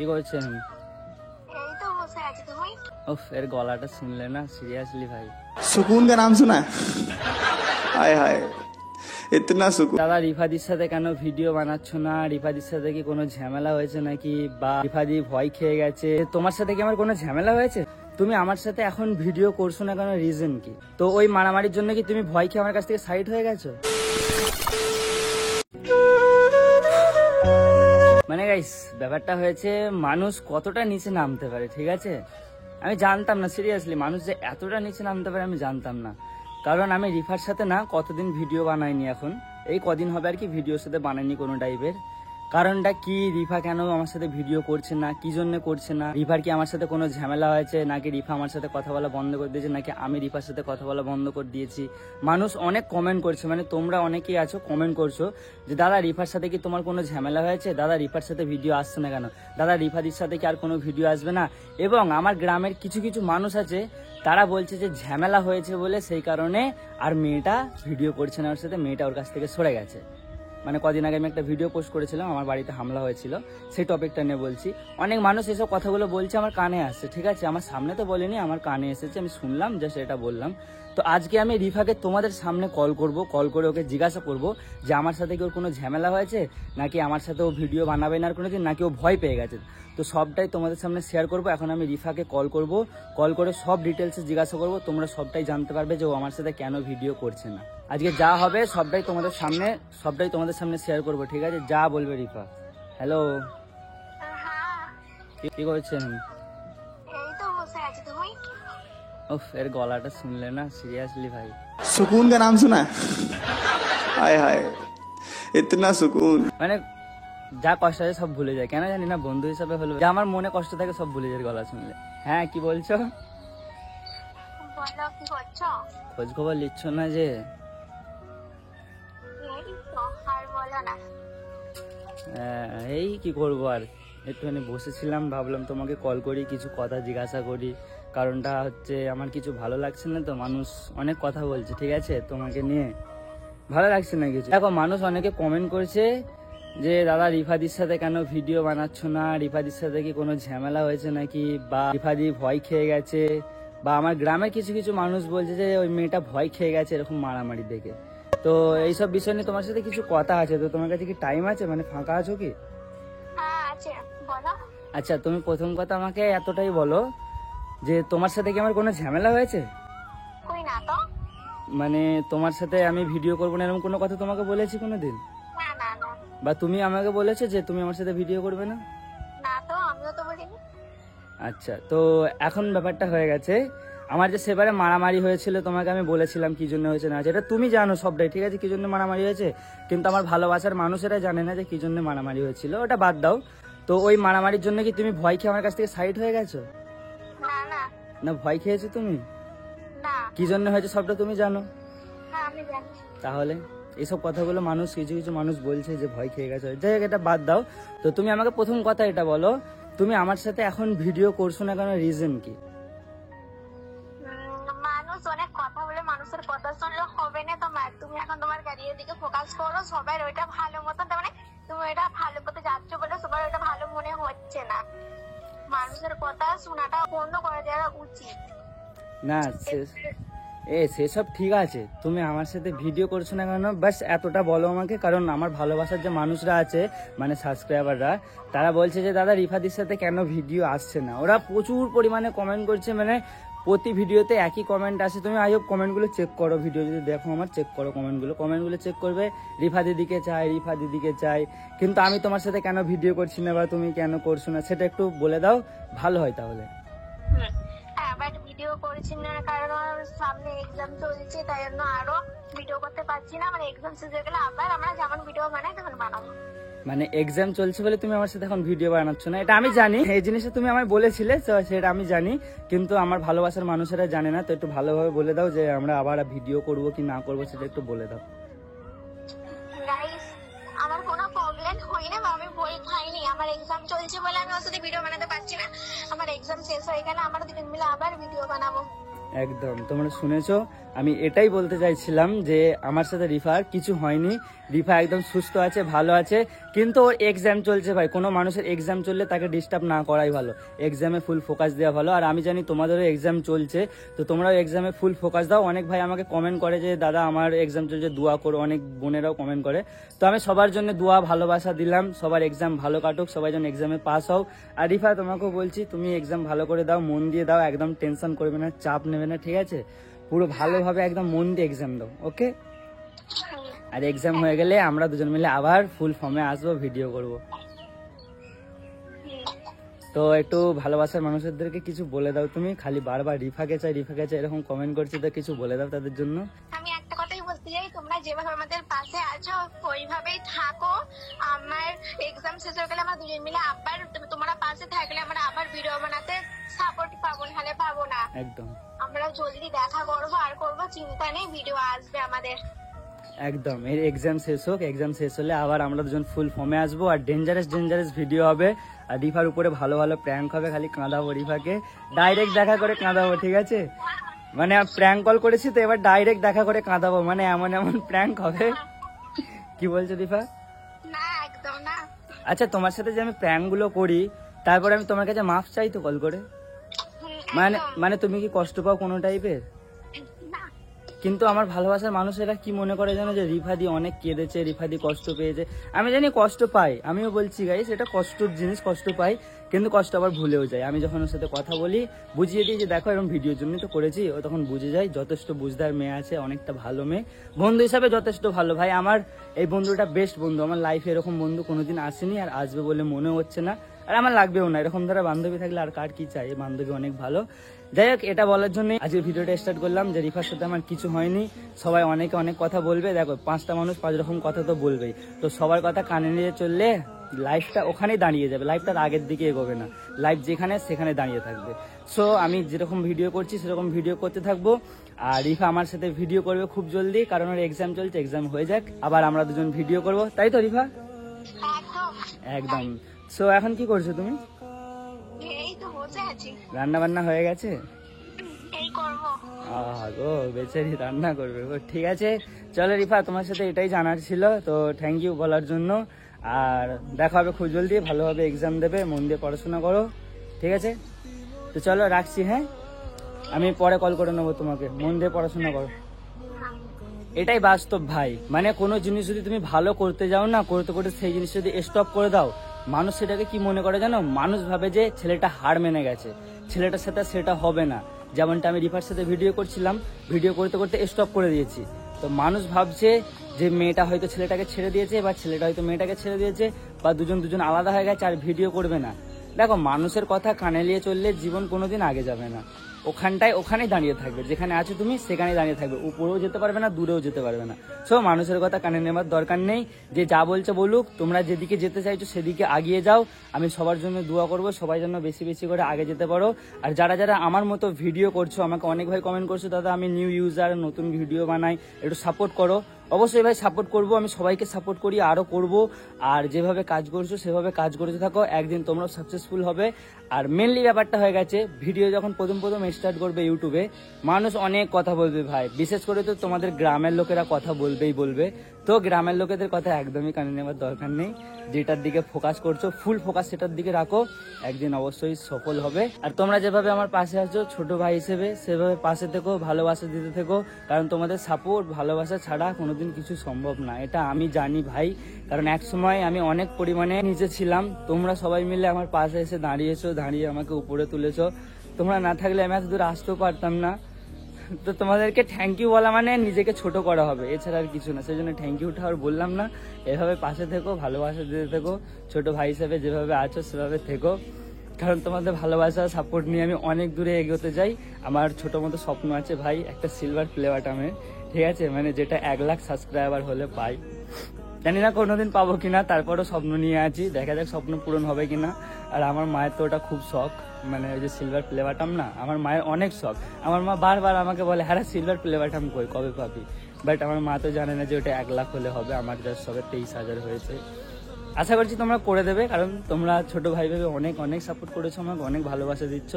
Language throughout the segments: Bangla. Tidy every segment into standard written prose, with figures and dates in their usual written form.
কি করছেন? এই তো বসে আছি। তুমি? উফ, এর গলাটা শুনলে না সিরিয়াসলি ভাই सुकून का नाम सुना है? हाय हाय इतना सुकून। দাদা রিফাদির সাথে কেন ভিডিও বানাচ্ছ না? রিফাদির সাথে কি কোনো ঝামেলা হয়েছে নাকি, বা রিফাদি ভয় খেয়ে গেছে? তোমার সাথে কি আমার কোনো ঝামেলা হয়েছে? তুমি আমার সাথে এখন ভিডিও করছো না কেন, রিজন কি? তো ওই মারামারির জন্য কি তুমি ভয় খেয়ে আমার কাছ থেকে সাইড হয়ে গেছো? মানে গাইস, ব্যাপারটা হয়েছে মানুষ কতটা নিচে নামতে পারে, ঠিক আছে? আমি জানতাম না সিরিয়াসলি মানুষ যে এতটা নিচে নামতে পারে, আমি জানতাম না। কারণ আমি রিফার সাথে না কতদিন ভিডিও বানাইনি, এখন এই কদিন হবে আর কি ভিডিওর সাথে বানাইনি কোনো টাইপের। কারণটা কি, রিফা কেন আমার সাথে ভিডিও করছে না, কি জন্য করছে না? রিফার কি আমার সাথে কোনো ঝামেলা হয়েছে নাকি রিফা আমার সাথে কথা বলা বন্ধ করে দিয়েছে নাকি আমি রিফার সাথে কথা বলা বন্ধ করে দিয়েছি? মানুষ অনেক কমেন্ট করছে, মানে তোমরা অনেকেই আছো কমেন্ট করছো যে দাদা রিফার সাথে কি তোমার কোনো ঝামেলা হয়েছে, দাদা রিফার সাথে ভিডিও আসছে না কেন, দাদা রিফাদির সাথে কি আর কোনো ভিডিও আসবে না? এবং আমার গ্রামের কিছু কিছু মানুষ আছে তারা বলছে যে ঝামেলা হয়েছে বলে সেই কারণে আর মেয়েটা ভিডিও করছে না ওর সাথে, মেয়েটা ওর কাছ থেকে সরে গেছে। মানে কদিন আগে আমি একটা ভিডিও পোস্ট করেছিলাম, আমার বাড়িতে হামলা হয়েছিল, সেই টপিকটা নিয়ে বলছি। অনেক মানুষ এসব কথাগুলো বলছে, আমার কানে আসছে, ঠিক আছে? আমার সামনে তো বলিনি, আমার কানে এসেছে, আমি শুনলাম, জাস্ট এটা বললাম। তো আজকে আমি রিফাকে তোমাদের সামনে কল করে ওকে জিজ্ঞাসা করব যে আমার সাথে কি ওর কোনো ঝামেলা হয়েছে নাকি আমার সাথে ও ভিডিও বানাবে না আর কোনোদিন, নাকি ও ভয় পেয়ে গেছে। তো সবটাই তোমাদের সামনে শেয়ার করব। এখন আমি রিফাকে কল করে সব ডিটেলসে জিজ্ঞাসা করব, তোমরা সবটাই জানতে পারবে যে ও আমার সাথে কেন ভিডিও করছে না। আজকে যা হবে সবটাই তোমাদের সামনে শেয়ার করব, ঠিক আছে? যা বলবে রিফা। হ্যালো, হ্যাঁ, কি করছেন? এই তো বসে আছি। তুমি? উফ, এর গলাটা শুনলে না সিরিয়াসলি ভাই सुकून का नाम सुना है? हाय हाय इतना सुकून। মানে যা কষ্ট আছে সব ভুলে যায়, কেন জানি না, বন্ধু হিসাবে হলো যা আমার মনে কষ্ট থাকে সব ভুলে যায় গলা শুনলে। হ্যাঁ, কি বলছো? বলো, কি করছো? খোঁজ খবর নিচ্ছ না যে? এই তো, আর বলো না। এই কি করবো আর, একটুখানি বসেছিলাম, ভাবলাম তোমাকে কল করি, কিছু কথা জিজ্ঞাসা করি। কারণটা হচ্ছে আমার কিছু ভালো লাগছে না, তো মানুষ অনেক কথা বলছে, ঠিক আছে? তোমাকে নিয়ে ভালো লাগছে না কিছু। দেখো, মানুষ অনেকে কমেন্ট করছে যে দাদা রিফাদির সাথে কেন ভিডিও বানাচ্ছ না, রিফাদির সাথে কি কোনো ঝামেলা হয়েছে নাকি, বা রিফাদি ভয় খেয়ে গেছে, বা আমার গ্রামের কিছু কিছু মানুষ বলছে যে ওই মেয়েটা ভয় খেয়ে গেছে এরকম মারামারি দেখে। তো এইসব বিষয় নিয়ে তোমার সাথে কিছু কথা আছে, তো তোমার কাছে কি টাইম আছে, মানে ফাঁকা আছো কি? হ্যাঁ আছে, বলো। আচ্ছা, তুমি প্রথম কথা আমাকে এতটাই বলো যে তোমার সাথে কি আমার কোনো ঝামেলা হয়েছে? কই না তো। মানে তোমার সাথে আমি ভিডিও করবো না এরকম কোনো কথা তোমাকে বলেছি কোনোদিন? না না না, বা তুমি আমাকে বলেছো যে তুমি আমার সাথে ভিডিও করবে না? না তো, আমিও তো বলিনি। আচ্ছা, তো এখন ব্যাপারটা হয়ে গেছে, আমার যে সেবারে মারামারি হয়েছিল তোমাকে আমি বলেছিলাম কি জন্য হয়েছে না, যেটা তুমি জানো সবটাই, ঠিক আছে? কি জন্য মারামারি হয়েছে, কিন্তু আমার ভালোবাসার মানুষেরা জানে না যে কি জন্য মারামারি হয়েছিল, ওটা বাদ দাও। তো ওই মারামারির জন্য কি তুমি ভয় খেয়ে আমার কাছ থেকে সাইড হয়ে গেছো? না না না, ভয় খেয়েছো তুমি? না, কি জন্য হয়েছে সবটা তুমি জানো। হ্যাঁ আমি জানি। তাহলে এইসব কথাগুলো মানুষ কিছু কিছু মানুষ বলছে যে ভয় খেয়ে গেছে, যাই হোক, এটা বাদ দাও। তো তুমি আমাকে প্রথম কথা এটা বলো, তুমি আমার সাথে এখন ভিডিও করছো না কেন, রিজন কি? মানুষ অনেক কথা বলে, মানুষের কথা শুনলে হবে না তোমার। তুমি এখন তোমার ক্যারিয়ার দিকে ফোকাস করো, সবাই ওইটা ভালো মতন, তার মানে তুমি ওইটা ভালো পথে যাচ্ছ বলে সবার ওইটা ভালো মনে হচ্ছে না। মানুষের কথা শোনাটা বন্ধ করে দেওয়া উচিত। না সেসব ঠিক আছে, তুমি আমার সাথে ভিডিও করছো না কেন বাস এতটা বলো আমাকে। কারণ আমার ভালোবাসার যে মানুষরা আছে, মানে সাবস্ক্রাইবাররা, তারা বলছে যে দাদা রিফাদির সাথে কেন ভিডিও আসছে না। ওরা প্রচুর পরিমাণে কমেন্ট করছে, মানে প্রতি ভিডিওতে একই কমেন্ট আসে। তুমি আই হোপ কমেন্টগুলো চেক করো, ভিডিও যদি দেখো আমার, চেক করো কমেন্টগুলো চেক করবে। রিফা দিদিকে চাই, কিন্তু আমি তোমার সাথে কেন ভিডিও করছি না বা তুমি কেন করছো না সেটা একটু বলে দাও, ভালো হয় তাহলে। হ্যাঁ, বাট ভিডিও করছি না কারণ সামনে এক্সাম চলছে, তাই জন্য আরো ভিডিও করতে পারছি না। মানে এক্সাম শেষ হয়ে গেলে আবার আমরা যেমন ভিডিও বানাই তেমন বানাবো। মানে এক্সাম চলছে বলে তুমি আমার সাথে এখন ভিডিও বানাচ্ছ না, এটা আমি জানি। এই জিনিসটা তুমি আমায় বলেছিলে, তো সেটা আমি জানি, কিন্তু আমার ভালোবাসার মানুষেরা জানে না। তো একটু ভালোভাবে বলে দাও যে আমরা আবার ভিডিও করব কি না করবো, সেটা একটু বলে দাও। গাইস, আমার কোনো প্রবলেম হয় না, আমি বই খাইনি। আমার এক্সাম চলছে বলে আমি ওর সাথে ভিডিও বানাতে পারছি না। আমার এক্সাম শেষ হয়ে গেলে আমরা দুজন মিলে আবার ভিডিও বানাবো। একদম, তোমরা শুনেছো, আমি এটাই বলতে চাইছিলাম যে আমার সাথে রিফার কিছু হয়নি, রিফা একদম সুস্থ আছে, ভালো আছে, কিন্তু ওর এক্সাম চলছে ভাই। কোনো মানুষের এক্সাম চললে তাকে ডিস্টার্ব না করাই ভালো, এক্সামে ফুল ফোকাস দেওয়া ভালো। আর আমি জানি তোমাদেরও এক্সাম চলছে, তো তোমরাও এক্সামে ফুল ফোকাস দাও। অনেক ভাই আমাকে কমেন্ট করে যে দাদা আমার এক্সাম চলছে, দোয়া করো, অনেক বোনেরাও কমেন্ট করে। তো আমি সবার জন্য দোয়া ভালোবাসা দিলাম, সবার এক্সাম ভালো কাটুক, সবাই যেন এক্সামে পাস হও। আর রিফা তোমাকেও বলছি তুমি এক্সাম ভালো করে দাও, মন দিয়ে দাও, একদম টেনশন করবে না, চাপ নেবে না, ঠিক আছে? পুরো ভালোভাবে একদম মন দিয়ে এক্সাম দাও, ওকে? আর এক্সাম হয়ে গেলে আমরা দুজন মিলে আবার ফুল ফর্মে আসবো, ভিডিও করব। তো একটু ভালোবাসার মানুষদেরকে কিছু বলে দাও তুমি, খালি বারবার রিফাকে চাই রিফাকে চাই এরকম কমেন্ট করছি, তো কিছু বলে দাও তাদের জন্য। আমি একটা কথাই বলতে চাই, তোমরা যেভাবে আমাদের পাশে আছো ওইভাবেই থাকো। আমার এক্সাম শেষ হয়ে গেলে আমরা দুজন মিলে আবার, তোমরা পাশে থাকলে আমরা আবার ভিডিও বানাতে সাপোর্ট পাবো, নাহলে পাবো না। একদম আমরা জলদি দেখা করবো, আর করবো, চিন্তা নেই, ভিডিও আসবে আমাদের। একদম। এর এক্সাম শেষ হোক, এক্সাম শেষ হলে আবার আমরা দুজন ফুল ফর্মে আসবো, আর ডেঞ্জারাস ভিডিও হবে। আর রিফার উপরে ভালো ভালো প্র্যাঙ্ক হবে, খালি কাঁদাবো রিফাকে, ডাইরেক্ট দেখা করে কাঁদাবো, ঠিক আছে? মানে প্র্যাঙ্ক কল করেছি তো এবার ডাইরেক্ট দেখা করে কাঁদাবো, মানে এমন এমন প্র্যাঙ্ক হবে। কি বলছো রিফা? না একদম না। আচ্ছা তোমার সাথে যে আমি প্র্যাঙ্ক গুলো করি তারপরে আমি তোমার কাছে মাফ চাই তো কল করে? মানে তুমি কি কষ্ট পাও কোনো টাইপের? না। কিন্তু আমার ভালোবাসার মানুষেরা কি মনে করে জানো, যে রিফাদি অনেক কেঁদেছে, রিফাদি কষ্ট পেয়েছে। আমি জানি কষ্ট পাই, আমিও বলছি গাইস এটা কষ্টের জিনিস, কষ্ট পাই, কিন্তু কষ্ট আবার ভুলেও যায়। আমি যখন ওর সাথে কথা বলি, বুঝিয়ে দিই যে দেখো এরকম ভিডিওর জন্যই তো করেছি, ও তখন বুঝে যায়। যথেষ্ট বুঝদার মেয়ে আছে, অনেকটা ভালো মেয়ে, বন্ধু হিসাবে যথেষ্ট ভালো। ভাই আমার এই বন্ধুটা বেস্ট বন্ধু, আমার লাইফে এরকম বন্ধু কোনোদিন আসেনি, আর আসবে বলে মনে হচ্ছে না, আর আমার লাগবেও না। এরকম ধরা বান্ধবী থাকলে আর কার কি চাই, বান্ধবী অনেক ভালো। যাই হোক, এটা বলার জন্য আজকের ভিডিওটা স্টার্ট করলাম যে রিফার সাথে আমার কিছু হয়নি। সবাই অনেকে অনেক কথা বলবে, দেখো 5টা মানুষ 5 রকম কথা তো বলবেই, তো সবার কথা কানে নিয়ে চললে লাইফটা ওখানেই দাঁড়িয়ে যাবে, লাইফটার আগের দিকে এগোবে না, লাইফ যেখানে সেখানে দাঁড়িয়ে থাকবে। সো আমি যেরকম ভিডিও করছি সেরকম ভিডিও করতে থাকবো, আর রিফা আমার সাথে ভিডিও করবে খুব জলদি, কারণ ওর এক্সাম চলছে, এক্সাম হয়ে যাক আবার আমরা দুজন ভিডিও করব, তাই তো রিফা? একদম একদম। সো এখন কি করছো তুমি? এই তো বসে আছি, রান্না বান্না হয়ে গেছে? এই করবো। গো বেচারি রান্না করবে গো। ঠিক আছে চলো রিফা, তোমার সাথে এটাই জানার ছিল, তো থ্যাংক ইউ বলার জন্য। আর দেখা হবে খুব জলদি, ভালোভাবে এক্সাম দেবে, মন দিয়ে পড়াশোনা করো, ঠিক আছে? তো চলো রাখছি, হ্যাঁ? আমি পরে কল করে নেবো তোমাকে, মন দিয়ে পড়াশোনা করো। এটাই বাস্তব ভাই, মানে কোনো জিনিস যদি তুমি ভালো করতে যাও না, করতে করতে সেই জিনিস যদি স্টপ করে দাও, মানুষ সেটাকে কি মনে করে জানো, মানুষ ভাবে যে ছেলেটা হার মেনে গেছে, ছেলেটার সাথে সেটা হবে না। যেমনটা আমি রিফার সাথে ভিডিও করছিলাম, ভিডিও করতে করতে স্টপ করে দিয়েছি, তো মানুষ ভাবছে যে মেয়েটা হয়তো ছেলেটাকে ছেড়ে দিয়েছে, বা ছেলেটা হয়তো মেয়েটাকে ছেড়ে দিয়েছে, বা দুজন আলাদা হয়ে গেছে আর ভিডিও করবে না। দেখো মানুষের কথা কানে নিয়ে চললে জীবন কোনোদিন আগে যাবে না, ওখানেই দাঁড়িয়ে থাকবে, যেখানে আছো তুমি সেখানেই দাঁড়িয়ে থাকবে, উপরেও যেতে পারবে না, দূরেও যেতে পারবে না। সো মানুষের কথা কানে নেওয়ার দরকার নেই, যে যা বলছে বলুক, তোমরা যেদিকে যেতে চাইছো সেদিকে আগিয়ে যাও। আমি সবার জন্য দোয়া করবো, সবাই যেন বেশি বেশি করে আগে যেতে পারো। আর যারা যারা আমার মতো ভিডিও করছো, আমাকে অনেক ভাই কমেন্ট করছো দাদা আমি নিউ ইউজার, নতুন ভিডিও বানাই, একটু সাপোর্ট করো। অবশ্যই ভাই সাপোর্ট করবো, আমি সবাইকে সাপোর্ট করি, আরো করব। আর যেভাবে কাজ করছো সেভাবে কাজ করতে থাকো, একদিন তোমরা সাকসেসফুল হবে। আর মেনলি ব্যাপারটা হয়ে গেছে, ভিডিও যখন প্রথম স্টার্ট করবে ইউটিউবে, মানুষ অনেক কথা বলবে ভাই, বিশেষ করে তো তোমাদের গ্রামের লোকেরা কথা বলবেই বলবে। তো গ্রামের লোকেদের কথা একদমই কানে নেওয়ার দরকার নেই, যেটার দিকে ফোকাস করছো ফুল ফোকাস সেটার দিকে রাখো, একদিন অবশ্যই সফল হবে। আর তোমরা যেভাবে আমার পাশে আছো ছোট ভাই হিসেবে, সেভাবে পাশে থেকো, ভালোবাসা দিতে থেকো, কারণ তোমাদের সাপোর্ট ভালোবাসা ছাড়া কোনোদিন কিছু সম্ভব না, এটা আমি জানি ভাই। কারণ এক সময় আমি অনেক পরিমাণে নিচে ছিলাম, তোমরা সবাই মিলে আমার পাশে এসে দাঁড়িয়েছো, দাঁড়িয়ে আমাকে উপরে তুলেছো। তোমরা না থাকলে আমি এত দূর আসতেও পারতাম না। তো তোমাদেরকে থ্যাংক ইউ বলা মানে নিজেকে ছোট করা হবে, এছাড়া আর কিছু না। সেই জন্য থ্যাংক ইউটা আর বললাম না। এভাবে পাশে থেকো, ভালোবাসা দিতে থেকো, ছোট ভাই হিসেবে যেভাবে আছো সেভাবে থেকো, কারণ তোমাদের ভালোবাসা সাপোর্ট নিয়ে আমি অনেক দূরে এগোতে যাই। আমার ছোট মতো স্বপ্ন আছে ভাই, একটা সিলভার প্লে বাটনের, ঠিক আছে, মানে যেটা 1 লাখ সাবস্ক্রাইবার হলে পাই। জানি না কোনোদিন পাবো কিনা, তারপরও স্বপ্ন নিয়ে আছি, দেখা যাক স্বপ্ন পূরণ হবে কিনা। আর আমার মায়ের তো ওটা খুব শখ, মানে ওই যে সিলভার প্লে বাটন না, আমার মায়ের অনেক শখ। আমার মা বারবার আমাকে বলে হ্যাঁ সিলভার প্লে বাটন কই, কবে পাবি? বাট আমার মা তো জানে না যে ওটা 1 লাখ হলে হবে, আমার জাস্ট সবে 23,000 হয়েছে। আশা করছি তোমরা করে দেবে, কারণ তোমরা ছোট ভাই ভেবে অনেক অনেক সাপোর্ট করেছো আমাকে, অনেক ভালোবাসা দিচ্ছ,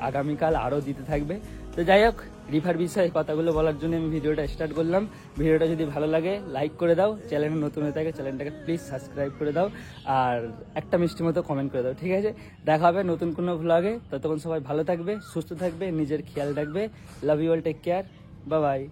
আগামীকাল আরও দিতে থাকবে। তো যাই হোক, রিফার বিষয়ে কথাগুলো বলার জন্য আমি ভিডিওটা স্টার্ট করলাম। ভিডিওটা যদি ভালো লাগে লাইক করে দাও, চ্যানেলে নতুন হয়ে থাকে চ্যানেলটাকে প্লিজ সাবস্ক্রাইব করে দাও, আর একটা মিষ্টি মতো কমেন্ট করে দাও, ঠিক আছে? দেখা হবে নতুন কোনো ভ্লগে, ততক্ষণ সবাই ভালো থাকবে, সুস্থ থাকবে, নিজের খেয়াল রাখবে। Love you all, take care, bye by.